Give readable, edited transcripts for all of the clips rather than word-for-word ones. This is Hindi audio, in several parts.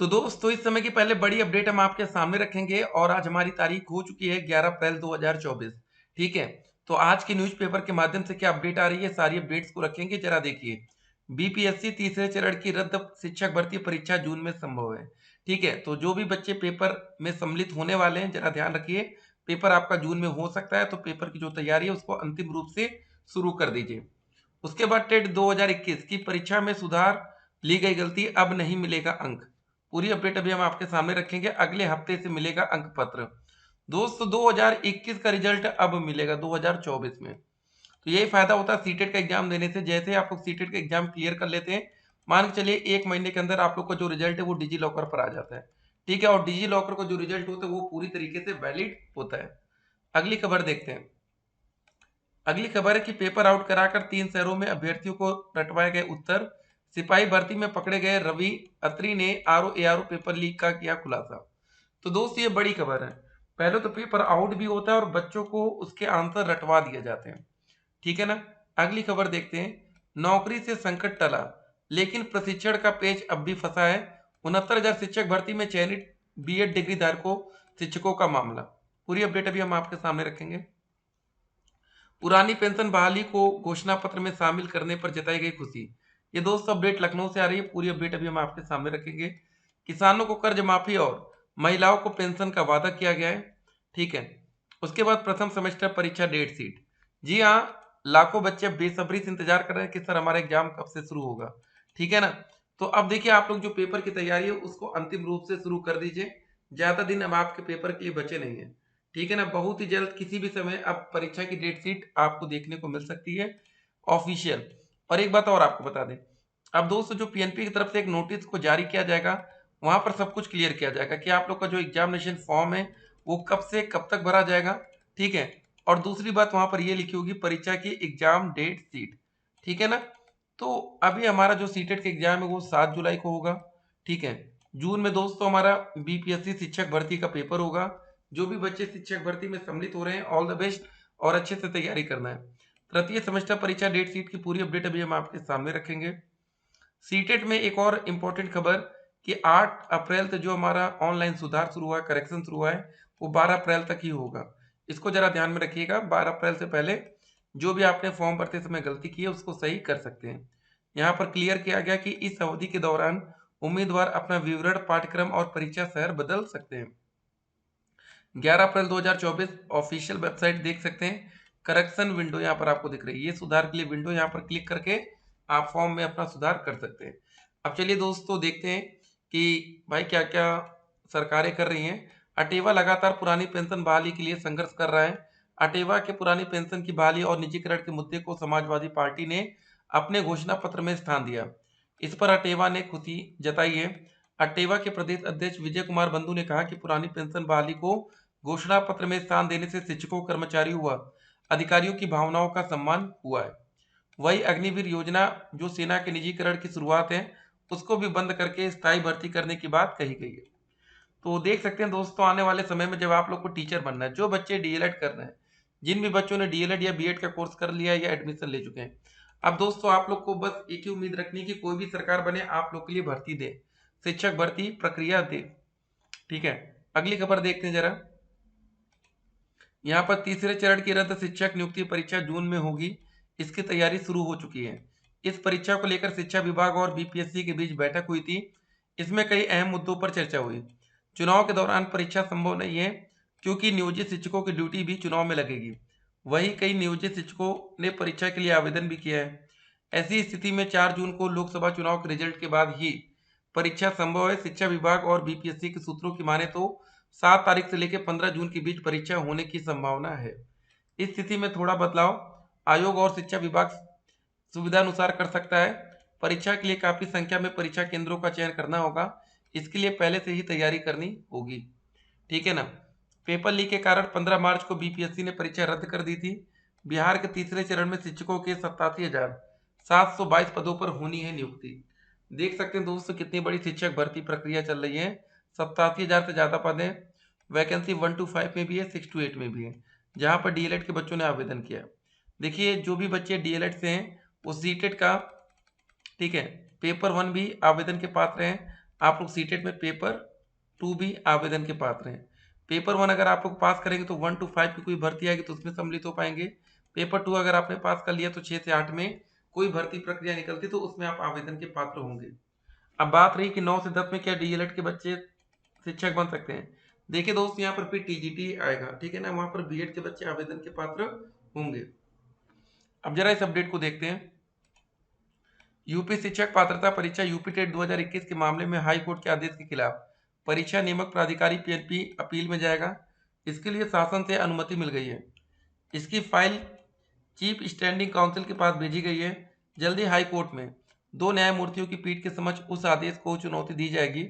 तो दोस्तों इस समय की पहले बड़ी अपडेट हम आपके सामने रखेंगे और आज हमारी तारीख हो चुकी है 11 अप्रैल 2024। ठीक है। तो आज के न्यूज़पेपर के माध्यम से क्या अपडेट आ रही है, सारी अपडेट्स को रखेंगे। जरा देखिए, बीपीएससी तीसरे चरण की रद्द शिक्षक भर्ती परीक्षा जून में संभव है। ठीक है, तो जो भी बच्चे पेपर में सम्मिलित होने वाले हैं जरा ध्यान रखिए, पेपर आपका जून में हो सकता है, तो पेपर की जो तैयारी है उसको अंतिम रूप से शुरू कर दीजिए। उसके बाद टेट 2021 की परीक्षा में सुधार, ली गई गलती, अब नहीं मिलेगा अंक। पूरी अपडेट अभी हम आपके सामने रखेंगे। अगले हफ्ते से मिलेगा अंक पत्र। दोस्तों 2021 का रिजल्ट अब मिलेगा 2024 में। तो यही फायदा होता है सीटेट का एग्जाम देने से। जैसे आप लोग सीटेट का एग्जाम क्लियर कर लेते हैं, मान के चलिए 1 महीने के अंदर आप लोग का जो रिजल्ट है वो डिजी लॉकर पर आ जाता है। ठीक है, और डिजी लॉकर का जो रिजल्ट होता है वो पूरी तरीके से वैलिड होता है। अगली खबर देखते हैं। अगली खबर है कि पेपर आउट कराकर 3 शहरों में अभ्यर्थियों को रटवाए गए उत्तर। सिपाही भर्ती में पकड़े गए रवि अत्री ने आरओ एआरओ पेपर लीक का किया खुलासा। तो दोस्त ये बड़ी खबर है। पहले तो पेपर आउट भी होता है और बच्चों को उसके आंसर रटवा दिए जाते हैं। ठीक है ना। अगली खबर देखते हैं। नौकरी से संकट टला, लेकिन प्रशिक्षण का पेच अब भी फंसा है। 69,000 शिक्षक भर्ती में चयनित बीएड डिग्री धारकों शिक्षकों का मामला। पूरी अपडेट अभी हम आपके सामने रखेंगे। पुरानी पेंशन बहाली को घोषणा पत्र में शामिल करने पर जताई गई खुशी। ये दोस्तों अपडेट लखनऊ से आ रही है। पूरी अपडेट अभी हम आपके सामने रखेंगे। किसानों को कर्ज माफी और महिलाओं को पेंशन का वादा किया गया है। ठीक है। उसके बाद प्रथम सेमेस्टर परीक्षा डेट शीट। जी हाँ, लाखों बच्चे बेसब्री से इंतजार कर रहे हैं कि सर हमारा एग्जाम कब से शुरू होगा। ठीक है ना। तो अब देखिए, आप लोग जो पेपर की तैयारी है उसको अंतिम रूप से शुरू कर दीजिए। ज्यादा दिन अब आपके पेपर के लिए बचे नहीं है। ठीक है ना। बहुत ही जल्द किसी भी समय अब परीक्षा की डेट शीट आपको देखने को मिल सकती है ऑफिशियल। और एक बात और आपको बता दें, अब दोस्तों जो पीएनपी की तरफ से एक नोटिस को जारी किया जाएगा, वहां पर सब कुछ क्लियर किया जाएगा कि आप लोग का जो एग्जामिनेशन फॉर्म है वो कब से कब तक भरा जाएगा। ठीक है। और दूसरी बात, वहां पर ये लिखी होगी परीक्षा की एग्जाम डेट शीट। ठीक है ना। तो अभी हमारा जो सीटेट का एग्जाम है वो 7 जुलाई को होगा। ठीक है। जून में दोस्तों हमारा बीपीएससी शिक्षक भर्ती का पेपर होगा। जो भी बच्चे शिक्षक भर्ती में सम्मिलित हो रहे हैं, ऑल द बेस्ट और अच्छे से तैयारी करना है। तृतीय सेमेस्टर परीक्षा डेट शीट की पूरी अपडेट अभी हम आपके सामने रखेंगे। सीटेट में एक और इम्पोर्टेंट खबर कि 8 अप्रैल से जो हमारा ऑनलाइन सुधार शुरू हुआ है, करेक्शन शुरू हुआ है, वो 12 अप्रैल तक ही होगा। इसको जरा ध्यान में रखिएगा। 12 अप्रैल से पहले जो भी आपने फॉर्म भरते समय गलती की है उसको सही कर सकते हैं। यहाँ पर क्लियर किया गया कि इस अवधि के दौरान उम्मीदवार अपना विवरण, पाठ्यक्रम और परीक्षा शहर बदल सकते हैं। 11 अप्रैल 2024 ऑफिशियल वेबसाइट देख सकते हैं। करेक्शन विंडो यहाँ पर आपको दिख रही है, ये सुधार के लिए विंडो, यहाँ पर क्लिक करके आप फॉर्म में अपना सुधार कर सकते हैं। अब चलिए दोस्तों देखते हैं कि भाई क्या क्या सरकारें कर रही हैं। अटेवा लगातार पुरानी पेंशन बहाली के लिए संघर्ष कर रहा है। अटेवा के पुरानी पेंशन की बहाली और निजीकरण के मुद्दे को समाजवादी पार्टी ने अपने घोषणा पत्र में स्थान दिया। इस पर अटेवा ने खुशी जताई है। अटेवा के प्रदेश अध्यक्ष विजय कुमार बंधु ने कहा कि पुरानी पेंशन बहाली को घोषणा पत्र में स्थान देने से शिक्षकों, कर्मचारियों व अधिकारियों की भावनाओं का सम्मान हुआ है। वही अग्निवीर योजना, जो सेना के निजीकरण की शुरुआत है, उसको भी बंद करके स्थायी भर्ती करने की बात कही गई है। तो देख सकते हैं दोस्तों, आने वाले समय में जब आप लोग को टीचर बनना है, जो बच्चे डीएलएड कर रहे हैं, जिन भी बच्चों ने डीएलएड या बीएड का कोर्स कर लिया है या एडमिशन ले चुके हैं, अब दोस्तों आप लोग को बस एक ही उम्मीद रखनी है कि कोई भी सरकार बने आप लोग के लिए भर्ती दे, शिक्षक भर्ती प्रक्रिया दे। ठीक है। अगली खबर देखते हैं जरा। यहाँ पर तीसरे चरण की रद्द शिक्षक नियुक्ति परीक्षा जून में होगी। इसकी तैयारी शुरू हो चुकी है। इस परीक्षा को लेकर शिक्षा विभाग और बीपीएससी के बीच बैठक हुई थी। इसमें कई अहम मुद्दों पर चर्चा हुई। चुनाव के दौरान परीक्षा संभव नहीं है, क्योंकि नियोजित शिक्षकों की ड्यूटी भी चुनाव में लगेगी। वहीं कई नियोजित शिक्षकों ने परीक्षा के लिए आवेदन भी किया है। ऐसी स्थिति में 4 जून को लोकसभा चुनाव के रिजल्ट के बाद ही परीक्षा संभव है। शिक्षा विभाग और बीपीएससी के सूत्रों की माने तो 7 तारीख से लेकर 15 जून के बीच परीक्षा होने की संभावना है। इस स्थिति में थोड़ा बदलाव आयोग और शिक्षा विभाग सुविधानुसार कर सकता है। परीक्षा के लिए काफी संख्या में परीक्षा केंद्रों का चयन करना होगा। इसके लिए पहले से ही तैयारी करनी होगी। ठीक है ना। पेपर लीक के कारण 15 मार्च को बीपीएससी ने परीक्षा रद्द कर दी थी। बिहार के तीसरे चरण में शिक्षकों के 87,722 पदों पर होनी है नियुक्ति। देख सकते हैं दोस्तों कितनी बड़ी शिक्षक भर्ती प्रक्रिया चल रही है। 87,000 से ज्यादा पद हैं। वैकेंसी 1 to 5 में भी है, 6 to 8 में भी है, जहां पर डीएलएड के बच्चों ने आवेदन किया। देखिए, जो भी बच्चे डीएलएड से हैं वो सीटेट का, ठीक है, पेपर 1 भी आवेदन के पात्र हैं। आप लोग सीटेट में पेपर 2 भी आवेदन के पात्र हैं। पेपर 1 अगर आप लोग पास करेंगे तो 1 to 5 की कोई भर्ती आएगी तो उसमें सम्मिलित हो पाएंगे। पेपर 2 अगर आपने पास कर लिया तो 6 से 8 में कोई भर्ती प्रक्रिया निकलती तो उसमें आप आवेदन के पात्र होंगे। अब बात रही कि 9 से 10 में क्या डीएलएड के बच्चे शिक्षक बन सकते हैं। देखिए दोस्त, यहाँ पर फिर टीजीटी आएगा, ठीक है ना, वहां पर बीएड के बच्चे आवेदन के पात्र होंगे। अब जरा इस अपडेट को देखते हैं। यूपी शिक्षक पात्रता परीक्षा यूपी टेट 2021 के मामले में हाई कोर्ट के आदेश के खिलाफ परीक्षा नियामक प्राधिकारी पीएनपी अपील में जाएगा। इसके लिए शासन से अनुमति मिल गई है। इसकी फाइल चीफ स्टैंडिंग काउंसिल के पास भेजी गई है। जल्दी हाई कोर्ट में 2 न्यायमूर्तियों की पीठ के समक्ष उस आदेश को चुनौती दी जाएगी।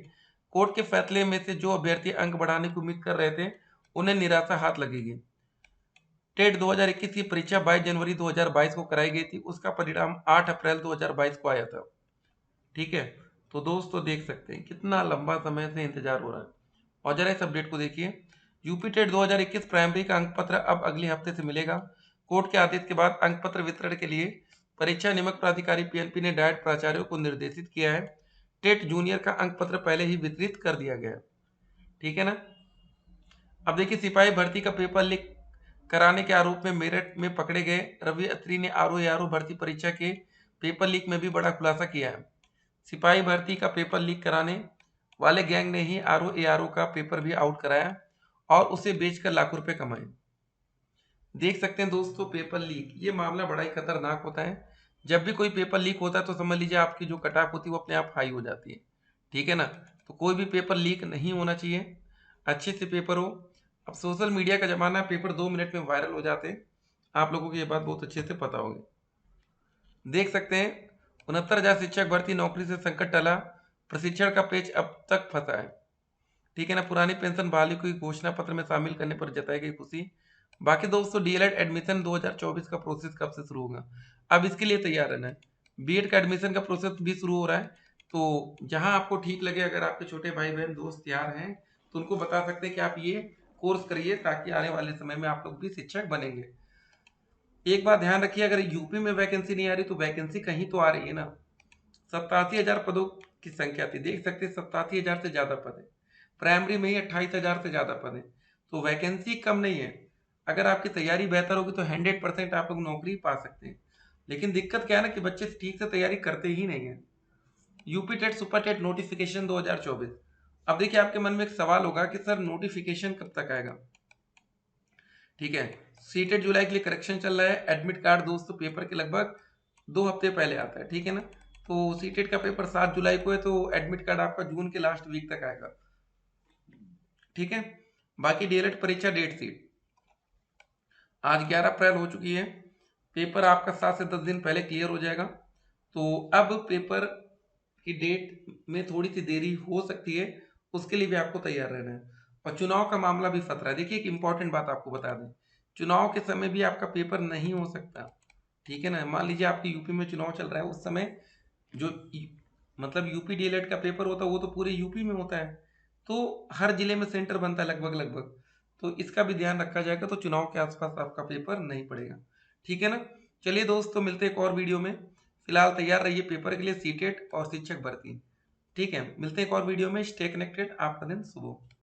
कोर्ट के फैसले में से जो अभ्यर्थी अंक बढ़ाने की उम्मीद कर रहे थे उन्हें निराशा हाथ लगेगी। टेट 2021 की परीक्षा 22 जनवरी 2022 को कराई गई थी। उसका परिणाम 8 अप्रैल 2022 को आया था। ठीक है, तो दोस्तों देख सकते हैं कितना लंबा समय से इंतजार हो रहा है। और जरा इस अपडेट को देखिए। यूपी टेट 2021 प्राइमरी का अंक पत्र अब अगले हफ्ते से मिलेगा। कोर्ट के आदेश के बाद अंक पत्र वितरण के लिए परीक्षा नियामक प्राधिकारी पीएनपी ने डायट प्राचार्यों को निर्देशित किया है। टेट जूनियर का अंक पत्र पहले ही वितरित कर दिया गया है। ठीक है ना। अब देखिए, सिपाही भर्ती का पेपर लीक कराने के आरोप में मेरठ में पकड़े गए रवि अत्री ने आरओ भर्ती परीक्षा के पेपर लीक में भी बड़ा खुलासा किया है। सिपाही भर्ती का पेपर लीक कराने वाले गैंग ने ही आरओ का पेपर भी आउट कराया और उसे बेचकर लाखों रुपए कमाए। देख सकते हैं दोस्तों, पेपर लीक ये मामला बड़ा ही खतरनाक होता है। जब भी कोई पेपर लीक होता है तो समझ लीजिए आपकी जो कट ऑफ होती है वो अपने आप हाई हो जाती है। ठीक है ना। तो कोई भी पेपर लीक नहीं होना चाहिए, अच्छे से पेपर हो। अब सोशल मीडिया का जमाना है, पेपर 2 मिनट में वायरल हो जाते हैं। आप लोगों को ये बात बहुत अच्छे से पता होगी। देख सकते हैं 69,000 शिक्षक भर्ती नौकरी से संकट टला, प्रशिक्षण का पेच अब तक फंसा है। ठीक है ना। पुरानी पेंशन बहाली को घोषणा पत्र में शामिल करने पर जताई गई खुशी। बाकी दोस्तों, डीएलएड एडमिशन 2024 का प्रोसेस कब से शुरू होगा, अब इसके लिए तैयार रहना है। बीएड का एडमिशन का प्रोसेस भी शुरू हो रहा है। तो जहां आपको ठीक लगे, अगर आपके छोटे भाई बहन दोस्त तैयार हैं तो उनको बता सकते हैं कि आप ये कोर्स करिए ताकि आने वाले समय में आप लोग भी शिक्षक बनेंगे। एक बात ध्यान रखिए, अगर यूपी में वैकेंसी नहीं आ रही तो वैकेंसी कहीं तो आ रही है ना। 87,000 पदों की संख्या थी, देख सकते हैं 87,000 से ज्यादा पद है। प्राइमरी में ही 28,000 से ज्यादा पद है। तो वैकेंसी कम नहीं है। अगर आपकी तैयारी बेहतर होगी तो 100% आप लोग नौकरी पा सकते हैं। लेकिन दिक्कत क्या है ना कि बच्चे ठीक से तैयारी करते ही नहीं है। UP TET super TET notification 2024। अब देखिए, आपके मन में एक सवाल होगा कि सर नोटिफिकेशन कब तक आएगा। ठीक है, सीटेट जुलाई के लिए करेक्शन चल रहा है। एडमिट कार्ड दोस्तों पेपर के लगभग 2 हफ्ते पहले आता है। ठीक है ना। तो सीटेट का पेपर 7 जुलाई को है, तो एडमिट कार्ड आपका जून के लास्ट वीक तक आएगा। ठीक है। बाकी डीएलएड परीक्षा डेट शीट आज 11 अप्रैल हो चुकी है। पेपर आपका 7 से 10 दिन पहले क्लियर हो जाएगा। तो अब पेपर की डेट में थोड़ी सी देरी हो सकती है, उसके लिए भी आपको तैयार रहना है। और चुनाव का मामला भी खतरा है। देखिए, एक इंपॉर्टेंट बात आपको बता दें, चुनाव के समय भी आपका पेपर नहीं हो सकता। ठीक है ना। मान लीजिए आपके यूपी में चुनाव चल रहा है, उस समय जो मतलब यूपी डीएलएड का पेपर होता है वो तो पूरे यूपी में होता है। तो हर जिले में सेंटर बनता है लगभग लगभग। तो इसका भी ध्यान रखा जाएगा, तो चुनाव के आसपास आपका पेपर नहीं पड़ेगा। ठीक है ना। चलिए दोस्तों, मिलते हैं एक और वीडियो में। फिलहाल तैयार रहिए पेपर के लिए, सीटेट और शिक्षक भर्ती। ठीक है, मिलते हैं एक और वीडियो में। Stay connected. आपका दिन शुभ हो।